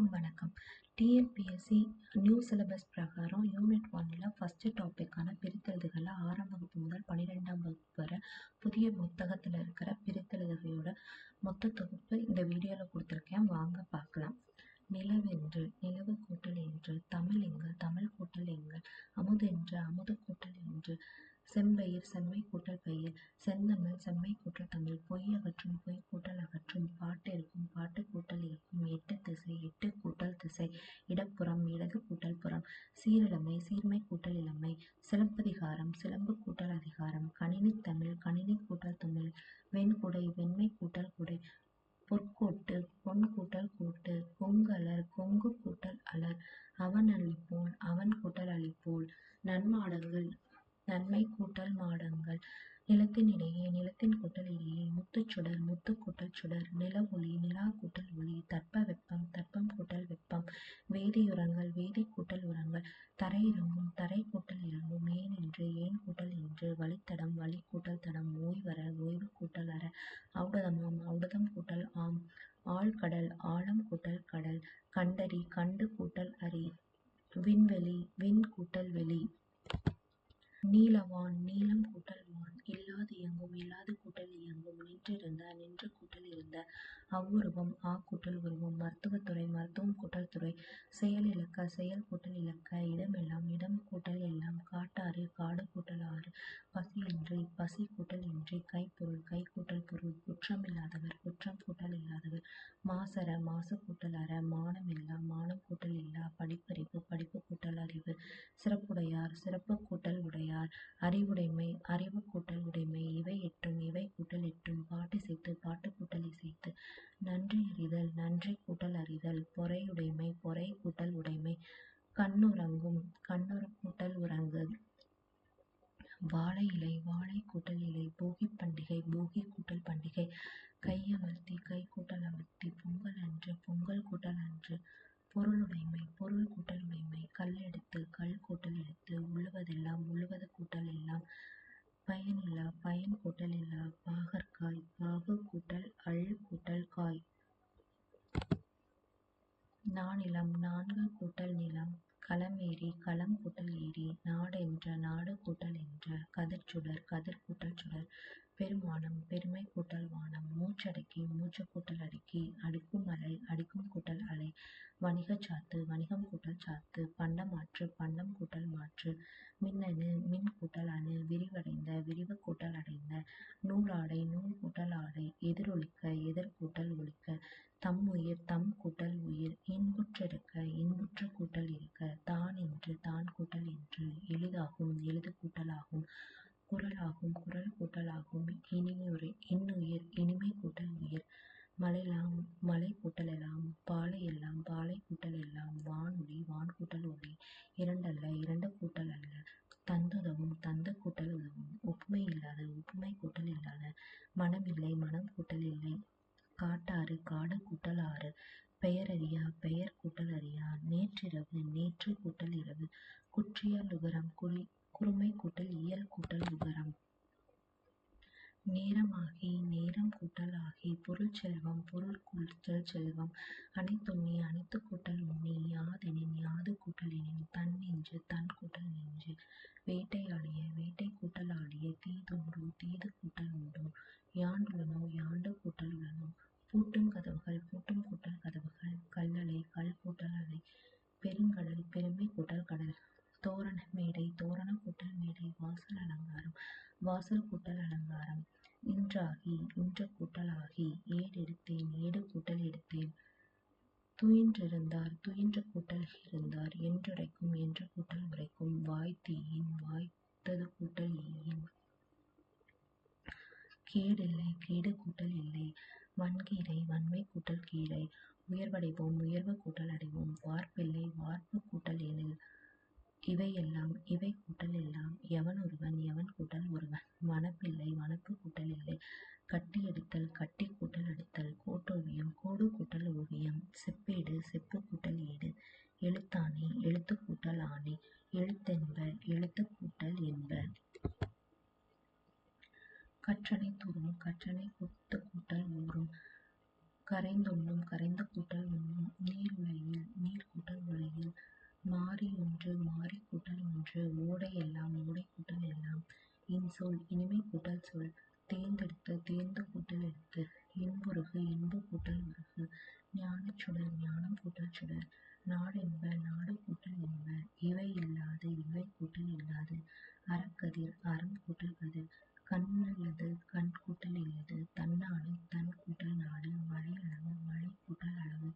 வணக்கம். TNPSC new syllabus பிரகாரம் unit 1ல் ஃபஸ்ட்டு டாப்பிக்கான பிரித்தெழுதுகளில் 6ஆம் வகுப்பு முதல் 12ஆம் வகுப்பு வரை புதிய புத்தகத்தில் இருக்கிற பிரித்தெழுதுகளோட மொத்த தொகுப்பு இந்த வீடியோவில் கொடுத்துருக்கேன். வாங்க பார்க்கலாம். நிலவென்று நிலவு கூட்டல் என்று, தமிழ் எங்கள் தமிழ் கூட்டல் எங்கள், அமுதென்று அமுது கூட்டல் என்று, செம்பயிர் செம்மை கூட்டல் பயிர், செந்தமிழ் செம்மை கூட்டல் தமிழ், பொய் அகற்றும் பொய் கூட்டல் அகற்றும், பாட்டு இருக்கும் பாட்டு கூட்டல் இருக்கும், எட்டு திசை எட்டு கூட்டல் திசை, இடப்புறம் இடது கூட்டல் புறம், சீரிழமை சீர்மை கூட்டல் இளமை, சிலப்பதிகாரம் சிலம்பு கூட்டல் அதிகாரம், கணினி தமிழ் கணினி கூட்டல் தமிழ், வெண்குடை வெண்மை கூட்டல் குடை, பொற்கோட்டு பொன் கூட்டல் கோட்டு, கொங்கலர் கொங்கு கூட்டல் அலர், அவன் அழிப்போன் அவன் கூட்டல் அழிப்போல், நன்மாடங்கள் நன்மை கூட்டல் மாடங்கள், நிலத்தின் இடையே நிலத்தின் கூட்டல் இடையே, முத்துச்சுடர் முத்து கூட்டல் சுடர், நில ஒளி நிலா கூட்டல் ஒளி, தட்ப வெப்பம் தட்பம் கூட்டல் வெப்பம், வேதியுரங்கள் வேதி கூட்டல் உரங்கள், தரை இறங்கும் தரை கூட்டல் இறங்கும், ஏன் என்று ஏன் கூட்டல் என்று, வழித்தடம் வழி கூட்டல் தடம், ஓய்வற ஓய்வு கூட்டல் அற, ஔடதமாம் ஔடதம் கூட்டல் ஆம், ஆழ்கடல் ஆழம் கூட்டல் கடல், கண்டறி கண்டு கூட்டல் அறி, விண்வெளி விண் கூட்டல் வெளி, நீலவான் நீலம் கூட்டல் வான், இல்லாது இயங்கும் இல்லாது கூட்டல் இயங்கும், நின்றிருந்த நின்று கூட்டல் இருந்த, அவ்வுருவம் ஆ கூட்டல் உருவம், மருத்துவத்துறை மருத்துவம் கூட்டல் துறை, செயல் இலக்க செயல் கூட்டல் இலக்க, இடமெல்லாம் இடம் கூட்டல் எல்லாம், காட்டாறு காடு கூட்டல் ஆறு, பசியின்றி பசி கூட்டல் இன்றி, கைப்பொருள் கை கூட்டல் பொருள், குற்றம் இல்லாதவர் குற்றம் கூட்டல் இல்லாதவர், மாசற மாசு கூட்டல் அற, மானம் இல்லா மானம் கூட்டல் இல்லா, படிப்பறிவு படிப்பு கூட்டல் அறிவு, சிறப்புடையார் சிறப்பு கூட்டல் உடையார், அறிவுடைமை அறிவு கூட்டல் உடைமை, இவை எட்டும் இவை கூட்டல் எட்டும், பாட்டு இசைத்து பாட்டு கூட்டல் இசைத்து, நன்றி அறிதல் நன்றி கூட்டல் அறிதல், பொறையுடைமை பொறை கூட்டல் உடைமை, கண்ணுறங்கும் கண்ணுறு கூட்டல் உறங்கு, வாழை இலை வாழை கூட்டல் இலை, போகி பண்டிகை போகி கூட்டல் பண்டிகை, கையமர்த்தி கை கூட்டல் அமர்த்தி, பொங்கல் அன்று பொங்கல் கூட்டல் அன்று, பொருளுடைமை பொருள் கூட்டல் உடைமை, கல்லெடுத்து கல் கூட்டல் எடுத்து, உழுவதெல்லாம் உழுவது கூட்டல் எல்லாம், பயனில்லா பயன் கூட்டல் இல்லா, பாகற்காய் பாகு கூட்டல் அள் கூட்டல் காய், நானிலம் நான்கு கூட்டல் நிலம், களமேறி களம் கூட்டல் ஏரி, நாடென்ற நாடு கூட்டல் என்ற, கதிர்ச்சுடர் கதிர் கூட்டல் சுடர், பெருமானம் பெருமை கூட்டல் வானம், மூச்சடக்கி மூச்சு கூட்டல் அடக்கி, அடிக்கும் அலை அடிக்கும் கூட்டல் அலை, வணிகச்சாத்து வணிகம் கூட்டல் சாத்து, பண்டமாற்று பண்டம் கூட்டல் மாற்று, மின்னணு மின் கூட்டல் அணு, விரிவடைந்த விரிவு கூட்டல் அடைந்த, நூலாடை நூல் கூட்டல் ஆடை, எதிரொலிக்க எதிர் கூட்டல் ஒலிக்க, தம்முயிர் தம் கூட்டல் உயிர், இன்புற்றிருக்க இன்புற்று கூட்டல் இருக்க, தான் என்று தான் கூட்டல் என்று, எளிதாகும் எளிது கூட்டல் ஆகும், குரலாகும் குரல் கூட்டல் ஆகும், இன்னுயிர் இனிமை கூட்டல் உயிர், மலையெல்லாம் மலை கூட்டல் எல்லாம், பாலை எல்லாம் பாலை கூட்டல் எல்லாம், வானொலி வான் கூட்டல் ஒளி, இரண்டல்ல இரண்டு கூட்டல் அல்ல, தந்துதவும் தந்து கூட்டல் உதவும், ஒப்புமை இல்லாத ஒப்புமை கூட்டல் இல்லாத, மனமில்லை மனம் கூட்டல் இல்லை, காட்டாறு காடு கூட்டல் ஆறு, பெயரறியா பெயர் கூட்டல் அறியா, நேற்றிரவு நேற்று கூட்டல் இரவு, குற்றியல் உகரம் குறுமை கூட்டல் இயல் கூட்டல் உகரம், நேரமாகி நேரம் கூட்டல் ஆகி, பொருள் செல்வம் பொருள் கூட்டல் செல்வம், அனைத்துண்ணி அனைத்து கூட்டல் உண்ணி, யாதெனின் யாது கூட்டல் எனின், தன் நெஞ்சு தன் கூட்டல் நெஞ்சு, வேட்டையாடிய வேட்டை கூட்டல் ஆடிய, தீதுண்டோ தீது கூட்டல் உண்டோ, யாண்டுளனோ யாண்டு கூட்டல் உளனோ, பூட்டும் கதவுகள் பூட்டும் கூட்டல் கதவுகள், கல்லளை கல் கூட்டல் அலை, பெருங்கடல் பெருமை கூட்டல் கடல், தோரண மேடை தோரண கூட்டல் மேடை, வாசல் அலங்காரம் வாசல் கூட்டல் அலங்காரம், இன்றாகி இன்று கூட்டல் ஆகி, ஏடெடுத்தேன் ஏடு கூட்டல் எடுத்தேன், துயின்றிருந்தார் துயின்று கூட்டல் இருந்தார், என்றுரைக்கும் என்று கூட்டல் உரைக்கும், வாய்த்தீயின் வாய்த்தது கூட்டல் ஈயின், கேடில்லை கேடு கூட்டல் இல்லை, வன்கீரை வன்மை கூட்டல் கீரை, உயர்வடைவோம் உயர்வு கூட்டல் அடைவோம், வார்ப்பில்லை வார்ப்பு கூட்டல் எனில், இவையெல்லாம் இவை கூட்டல் எல்லாம், எவன் ஒருவன் எவன் கூட்டல் ஒருவன், வனப்பில்லை வனப்பு கூட்டல் இல்லை, கட்டி எடுத்தல் கட்டி கூட்டல் எடுத்தல், கோட்டோவியம் கோடு கூட்டல் ஓவியம், செப்பேடு செப்பு கூட்டல் ஏடு, எழுத்தாணி எழுத்து கூட்டல் ஆணி, எழுத்தென்ப எழுத்து கூட்டல் என்ப, கற்றனை துறும் கற்றனை குத்து கூட்டல் ஊறும், கரைந்துண்ணும் கரைந்து கூட்டல் உண்ணும், நீருலை ஒன்று மாறி கூட்டல் ஒன்று ஓடை எல்லாம் ஓடை கூட்டல் எல்லாம் இன்சொல் இனிமை கூட்டல் சொல் தேர்ந்தெடுத்து தேர்ந்து கூட்டல் எடுத்து இன்புருகு இன்பு கூட்டல் உருகு ஞானச்சுடர் ஞானம் கூட்டல் சுடர் நாடென்ப நாடு கூட்டல் என்ப இவை இல்லாது இவை கூட்டல் இல்லாது அறக்கதிர் அறம் கூட்டல் கதிர் கண்ணுள்ளது கண் கூட்டல் இல்லது தன்னாடு தன் கூட்டல் நாடு மழையளவு மழை கூட்டல் அளவு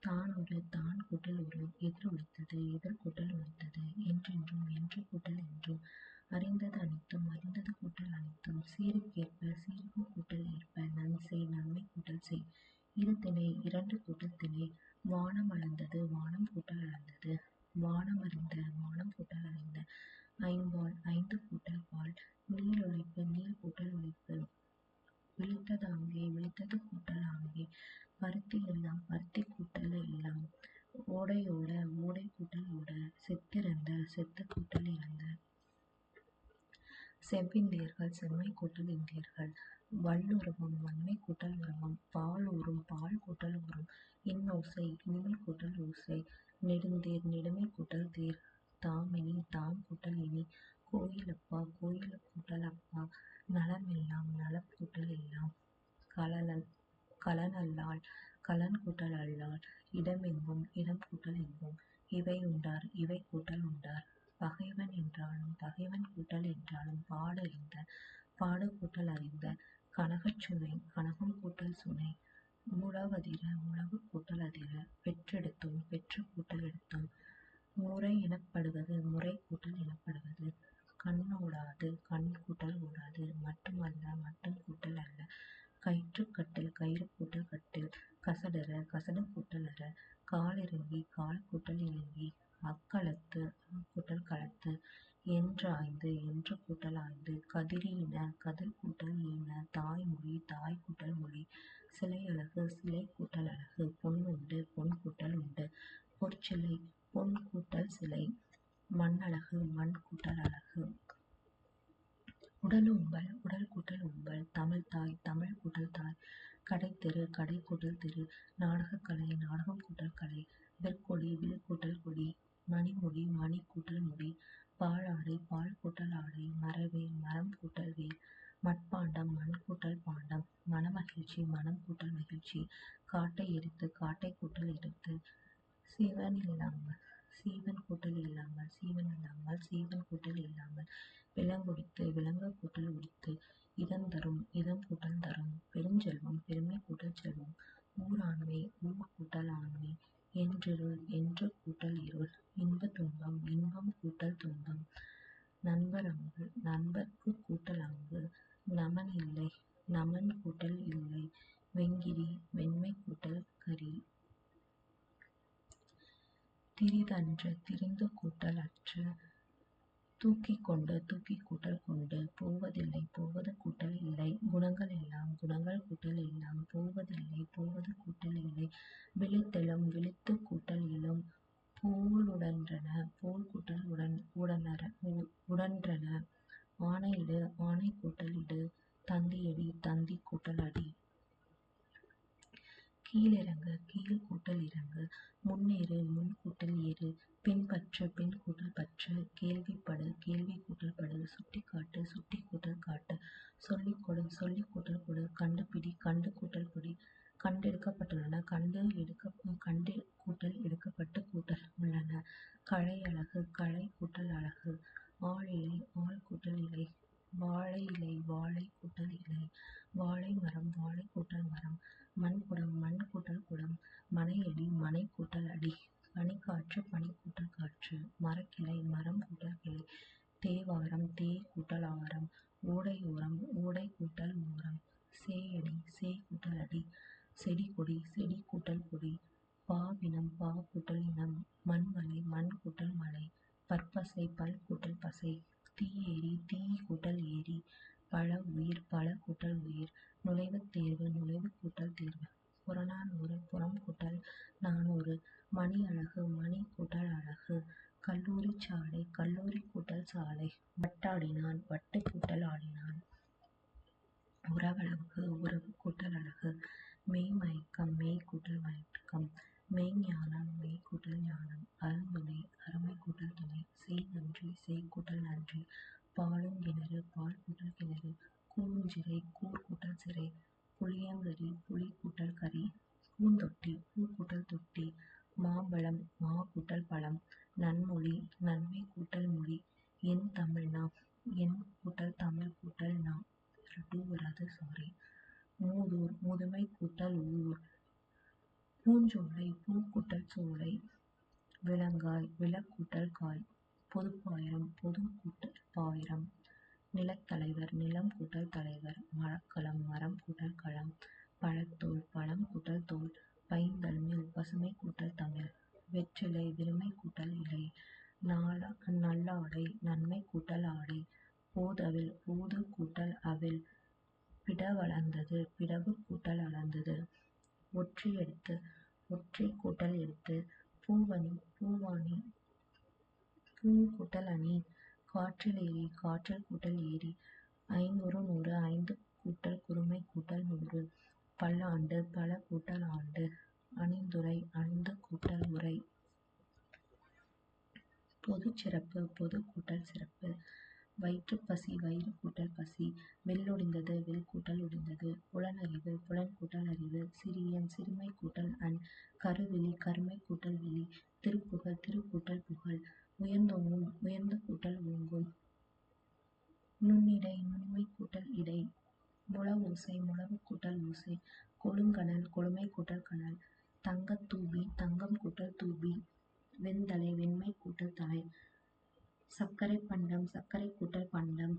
தானொரு தான் கூட்டல் ஒரு எதிர் ஒலித்தது எதிர் கூட்டல் ஒலித்தது என்றென்றும் என்று கூட்டல் என்றும் அறிந்தது அனைத்தும் அறிந்தது கூட்டல் அனைத்தும் சீருக்கேற்ப சீருக்கு கூட்டல் ஏற்ப நன்செய் நன்மை கூட்டல் செய் இரு திணை இரண்டு கூட்டல் திணை வானம் அளந்தது வானம் கூட்டல் அளந்தது வானம் அறிந்த வானம் கூட்டல் அறிந்த ஐம்பால் ஐந்து கூட்டல் பால் நீள் ஒழிப்பு நீள் கூட்டல் ஒழிப்பு விழித்தது ஆங்கே விழித்தது கூட்டல் ஆங்கே பருத்தி எல்லாம் பருத்தி கூட்டல் எல்லாம் ஓடையோட ஓடை கூட்டல் ஓட செத்திறந்த செத்து கூட்டல் இறந்த செவ்விந்தியர்கள் செம்மை கூட்டல் இந்தியர்கள் வல்லுருவம் வன்மை கூட்டல் உருவம் பால் ஊறும் பால் கூட்டல் ஊறும் இன்னோசை இனிமை கூட்டல் ஓசை நெடுந்தேர் நெடுமை கூட்டல் தேர் தாமினி தாம் கூட்டல் இனி கோயிலப்பா கோயில கூட்டல் அப்பா நலமெல்லாம் நலம் கூட்டல் எல்லாம் கலனல்லால் கலன் கூட்டல் அல்லால் இடமெங்கும் இடம் கூட்டல் எங்கும் இவை உண்டார் இவை கூட்டல் உண்டார் பகைவன் என்றாலும் பகைவன் கூட்டல் என்றாலும் பாடு அறிந்த பாடு கூட்டல் அறிந்த கனகச்சுனை கனகம் கூட்டல் சுனை உழவதிர உழவு கூட்டல் அதிர பெற்றெடுத்தோம் பெற்று கூட்டல் எடுத்தோம் முறை எனப்படுவது முறை கூட்டல் எனப்படுவது கண்ணோடாது கண் கூட்டல் ஓடாது மட்டுமல்ல மட்டும் கூட்டல் அல்ல கயிற்றுக்கட்டில் கயிறு கூட்டல் கட்டில் கசடர கசடு கூட்டல் அற காலிறங்கி கால் கூட்டல் இறங்கி அக்களத்து கூட்டல் களத்து என்றாய்ந்து என்று கூட்டல் ஆய்ந்து கதிரீன கதிர் கூட்டல் ஈன தாய்மொழி தாய் கூட்டல் மொழி சிலை அழகு சிலை கூட்டல் அழகு பொன் உண்டு பொன் கூட்டல் உண்டு பொற்சிலை பொன் கூட்டல் சிலை மண்ணழகு மண் கூட்டல் அழகு உடல் உம்பல் உடல் கூட்டல் உம்பல் தமிழ் தாய் தமிழ் கூட்டல் தாய் கடைத்தெரு கடை கூட்டல் தெரு நாடகக்கலை நாடகம் கூட்டல் கலை விற்கொடி வில் கூட்டல் கொடி மணிமொழி மணி கூட்டல் முடி பாழாடை பால் கூட்டல் ஆடை மரவேல் மரம் கூட்டல் வேல் மட்பாண்டம் மண் கூட்டல் பாண்டம் மனமகிழ்ச்சி மனம் கூட்டல் மகிழ்ச்சி காட்டை எரித்து காட்டை கூட்டல் எரித்து சீவன் இல்லாமல் சீவன் கூட்டல் இல்லாமல் சீவன் இல்லாமல் சீவன் கூட்டல் இல்லாமல் விலங்குடித்து விலங்கு கூட்டல் உடித்து இதம் தரும் இதம் கூட்டல் தரும் பெருஞ்செல்வம் பெருமை கூட்டல் செல்வம் ஊராண்மை ஊர் கூட்டல் ஆண்மை என்றிருள் என்று கூட்டல் இருள் இன்ப துன்பம் இன்பம் கூட்டல் துன்பம் நண்பர் அங்கு நண்பர்க்கு கூட்டல் அங்கு நமன் இல்லை நமன் கூட்டல் இல்லை வெங்கிரி வெண்மை கூட்டல் கரி திரிதன்று திரிந்து கூட்டல் அற்று தூக்கி கொண்டு தூக்கி கூட்டல் கொண்டு போவதில்லை போவது கூட்டல் இல்லை குணங்கள் எல்லாம் குணங்கள் கூட்டல் எல்லாம் போவதில்லை போவது கூட்டல் இல்லை விழித்தெழும் விழித்து கூட்டல் எழும் போலுடன்றன போல் கூட்டல் உடன்றன ஆணையிடு ஆணை கூட்டல் இடு தந்தியடி தந்தி கூட்டல் அடி கீழிறங்கு கீழ் கூட்டல் இறங்கு முன்னேறு முன் கூட்டல் ஏறு பின்பற்று பின் கூட்டல் பற்று கேள்விப்படு கேள்வி கூட்டல் படு சுட்டிக்காட்டு சுட்டி கூட்டல் காட்டு சொல்லிக் கொடு சொல்லி கூட்டல் கொடு கண்டுபிடி கண்டு கூட்டல் பிடி கண்டெடுக்கப்பட்டுள்ளன கண்டு கூட்டல் எடுக்கப்பட்டு கூட்டல் உள்ளன களை அழகு களை கூட்டல் அழகு ஆள் இலை ஆள் கூட்டல் இலை வாழை இலை வாழை கூட்டல் இலை வாழை மரம் வாழை கூட்டல் மரம் மண்குடம் மண் கூட்டல் குடம் மனையடி மனை கூட்டல் அடி பனிக்காற்று பனி கூட்டல் காற்று மரக்கிளை மரம் கூட்டல் கிளை தேவாரம் தேய் கூட்டல் ஆரம் ஓடையோரம் ஓடை கூட்டல் ஓரம் சேயடி சேய் கூட்டல் அடி செடி கொடி செடி கூட்டல் கொடி பாவினம் பா கூட்டல் இனம் மண்வலை மண் கூட்டல் மலை பற்பசை பல் கூட்டல் பசை தீயேரி தீ கூட்டல் ஏரி பல உயிர் பல கூட்டல் உயிர் நுழைவுத் தேர்வு நுழைவு கூட்டல் தேர்வு புறநானூறு புறம் கூட்டல் நானூறு மணி அழகு மணி கூட்டல் அழகு கல்லூரி சாலை கல்லூரி கூட்டல் சாலை வட்டாடினான் வட்டு கூட்டல் ஆடினான் உறவழகு உறவு கூட்டல் அழகு மெய் மயக்கம் மெய் கூட்டல் மயக்கம் மெய்ஞ்ஞானம் மெய் கூட்டல் ஞானம். அருந்துணை அருமை கூட்டல் துணை. செய் நன்றி செய் கூட்டல் நன்றி. பாலுங் கிணறு பால் கூட்டல் கிணறு. கூவுஞ்சிறை கூர் கூட்டல் சிறை. புளியங்கரி புளி கூட்டல் கரி. பூந்தொட்டி பூ கூட்டல் தொட்டி. மாம்பழம் மா கூட்டல் பழம். நன்மொழி நன்மை கூட்டல் மொழி. என் தமிழ்னா என் கூட்டல் தமிழ் கூட்டல் நா. டூ வராது சாரி. மூதூர் முதுமை கூட்டல் ஊர். பூஞ்சோலை பூ கூட்டல் சோலை. விளங்காய் விளக்கூட்டல் காய். பொதுப்பாயிரம் பொது கூட்டல் பாயிரம். நிலத்தலைவர் நிலம் கூட்டல் தலைவர். மரக்கலம் மரம் கூட்டல் களம். பழத்தோல் பழம் கூட்டல் தோல். பைந்தமிழ் பசுமை கூட்டல் தமிழ். வெற்றிலை வெறுமை கூட்டல் இலை. நல்லாடை நன்மை கூட்டல் ஆடை. போதவில் போது கூட்டல் அவில். பிடவளர்ந்தது பிடவு கூட்டல் அளந்தது. ஒற்றி எடுத்து ஒற்றை கூட்டல் எடுத்து. பூவணி பூவாணி பூ கூட்டல் அணி. காற்றில் ஏரி காற்றில் கூட்டல் ஏரி. ஐங்குறு நூறு ஐந்து கூட்டல் குறுமை கூட்டல் நூறு. பல்லாண்டு பல கூட்டல் ஆண்டு. அணிந்துரை அணிந்து கூட்டல் உரை. பொதுச் சிறப்பு பொது கூட்டல் சிறப்பு. வயிற்றுப்பசி வயிறு கூட்டல் பசி. வெள்ளொடிந்தது வெல் கூட்டல் ஒடிந்தது. புலனறிவு புலன் கூட்டல் அறிவு. சிறியன் சிறுமை கூட்டல் அன். கருவிழி கருமை கூட்டல் விழி. திருப்புகழ் திரு கூட்டல் புகழ். உயர்ந்தோங்கும் உயர்ந்த கூட்டல் ஓங்கும். நுண்ணிடை நுண்மை கூட்டல் இடை. முழவோசை முழவு கூட்டல் ஓசை. கொழுங்கனல் கொழுமை கூட்டல் கனல். தங்கத் தூபி தங்கம் கூட்டல் தூபி. வெண்தலை வெண்மை கூட்டல் தலை. சர்க்கரை பண்டம் சர்க்கரை கூட்டல் பண்டம்.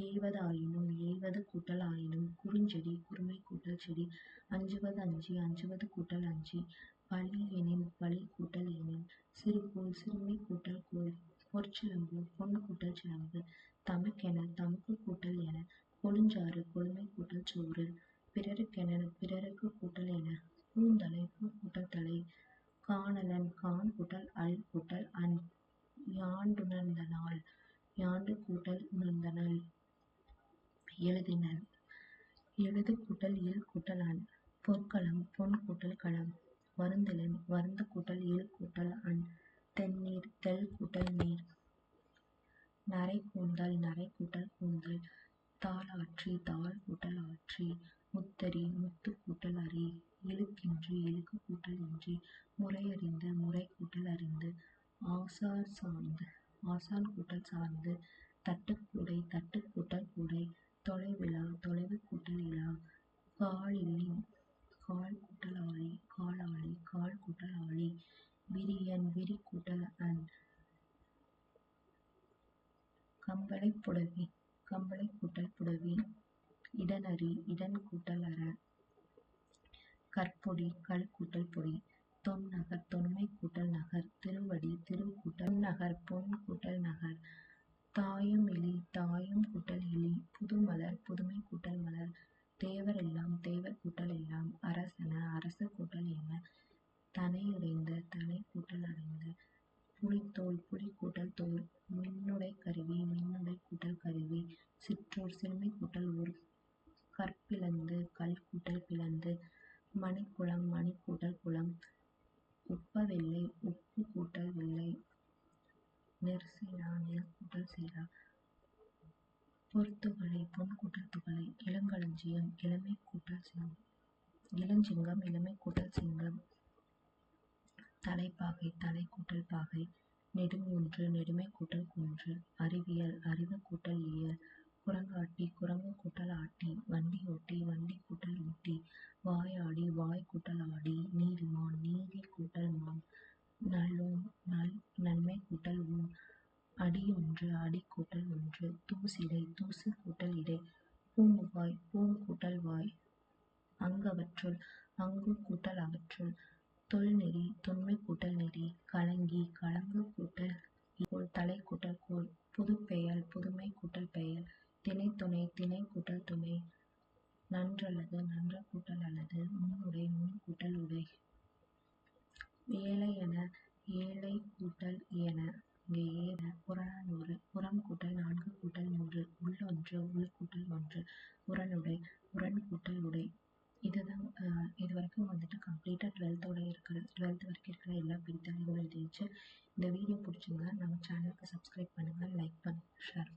ஏய்வது ஆயினும் ஏய்வது கூட்டல் ஆயினும். குறுஞ்செடி குறுமை கூட்டல் செடி. அஞ்சுவது அஞ்சி அஞ்சுவது கூட்டல் அஞ்சி. பழி எனின் பழி கூட்டல் எனின். சிறுகோல் சிறுமை கூட்டல் கோல். பொற்சிலம்பு பொன் கூட்டல் சிலம்பு. தமக்கென தமக்கு கூட்டல் என. கொழுஞ்சாறு கொழுமை கூட்டல் சோறு. பிறருக்கென பிறருக்கு கூட்டல் என. பூந்தலை பூ கூட்டல் தலை. காணலன் கான் கூட்டல் அல் கூட்டல் அன். யாண்டுணர்ந்த நாள் யாண்டு கூட்டல் உணர்ந்த நாள். எழுதினன் எழுது கூட்டல் இல் கூட்டல் அன். பொற்களம் பொன் கூட்டல் களம். வருந்திலன் வருந்த கூட்டல் இல் கூட்டல் அன். தென்னீர் தெள் கூட்டல் நீர். நரை கூந்தல் நரை கூட்டல் கூந்தல். தாளாற்றி தாள் கூட்டல் ஆற்றி. முத்தரி முத்து கூட்டல் அரி. இழுக்கின்றி இழுக்கு கூட்டல் இன்றி. முறையறிந்து முறை கூட்டல் அறிந்து. ஆசார் சார்ந்து ஆசான் கூட்டல் சார்ந்து. தட்டுக்கூடை தட்டு கூட்டல் கூடை. தொலைவிலா தொலைவு கூட்டல் இலா. காலில்லி கால் கூட்டல் ஆழி காலாழி கால் கூட்டல் ஆழி. விரியன் விரி கூட்டல் அன். கம்பளை புடவி கம்பளை கூட்டல் புடவி. இடனரி இடன் கூட்டல் அற. கற்பொடி கல் கூட்டல் பொடி. தொன்னகர் தொன்மை கூட்டல் நகர். திருவடி திரு கூட்டல் நகர் பொன் கூட்டல் நகர். தாயும் இலி தாயும் கூட்டல் இலி. புதுமலர் புதுமை கூட்டல் மலர். தேவர் எல்லாம் தேவர் கூட்டல் எல்லாம். அரசென அரசர் கூட்டல் என. தனையுடைந்த தனை கூட்டல் அடைந்த. புலித்தோல் புலி கூட்டல் தோல். மின்னுடை கருவி மின்னுடை கூட்டல் கருவி. சிற்றூர் சிறுமை கூட்டல் ஊர். கற்பிளந்து கல் கூட்டல் பிளந்து. மணிக்குளம் மணி கூட்டல் குளம். உப்ப வெள்ளை உப்பு கூட்டல் வெள்ளை. நெற்சீரா நெல் கூட்டல் சீரா. பொற்துகளை பொன் கூட்டல் துகளை. இளங்களஞ்சியம் இளமை கூட்டல் இளஞ்சிங்கம் இளமை கூட்டல் சிங்கம். தலைப்பாகை தலை கூட்டல் பாகை. நெடுங்கூன்று நெடுமை கூட்டல் குன்று. அறிவியல் அறிவு கூட்டல் இயல். குரங்காட்டி குரங்கு கூட்டல் ஆட்டி. வண்டியோட்டி வண்டி கூட்டல் ஓட்டி. வாயாடி வாய் கூட்டல் ஆடி. நீதிமான் நீதி கூட்டல் மான். நல்லோன் நன்மை கூட்டல் ஊன். அடியொன்று அடி கூட்டல் ஒன்று. தூசிடை தூசு கூட்டல் இடை. பூமுகாய் பூங் கூட்டல் வாய். அங்கவற்றுள் அங்கு கூட்டல் அவற்றுள். தொல்நெறி தொன்மை கூட்டல் நெறி. கலங்கி கலங்கு கூட்டல் கோல் தலை கூட்டல் கோல். புதுப்பெயல் புதுமை கூட்டல் பெயல். திணைத்துணை திணை கூட்டல் துணை. நன்றல்லது நன்ற கூட்டல் அல்லது. முன்னுடை முன் கூட்டல் உடை. ஏழையென ஏழை கூட்டல் என. இங்கே ஏவ புறநானூறு. புறம் கூட்டல் நான்கு கூட்டல் மூன்று. உள்ளொன்று உள் கூட்டல் ஒன்று. உரனுடை உரன் கூட்டல் உடை. இதுதான் இது வரைக்கும் வந்துட்டு கம்ப்ளீட்டாக 12th வரைக்கும் இருக்கிற எல்லா பிரித்தறிவுகளும் எழுதியாச்சு. இந்த வீடியோ பிடிச்சிருந்தா நம்ம சேனலுக்கு சப்ஸ்கிரைப் பண்ணுங்கள், லைக் பண்ணுங்கள், ஷேர்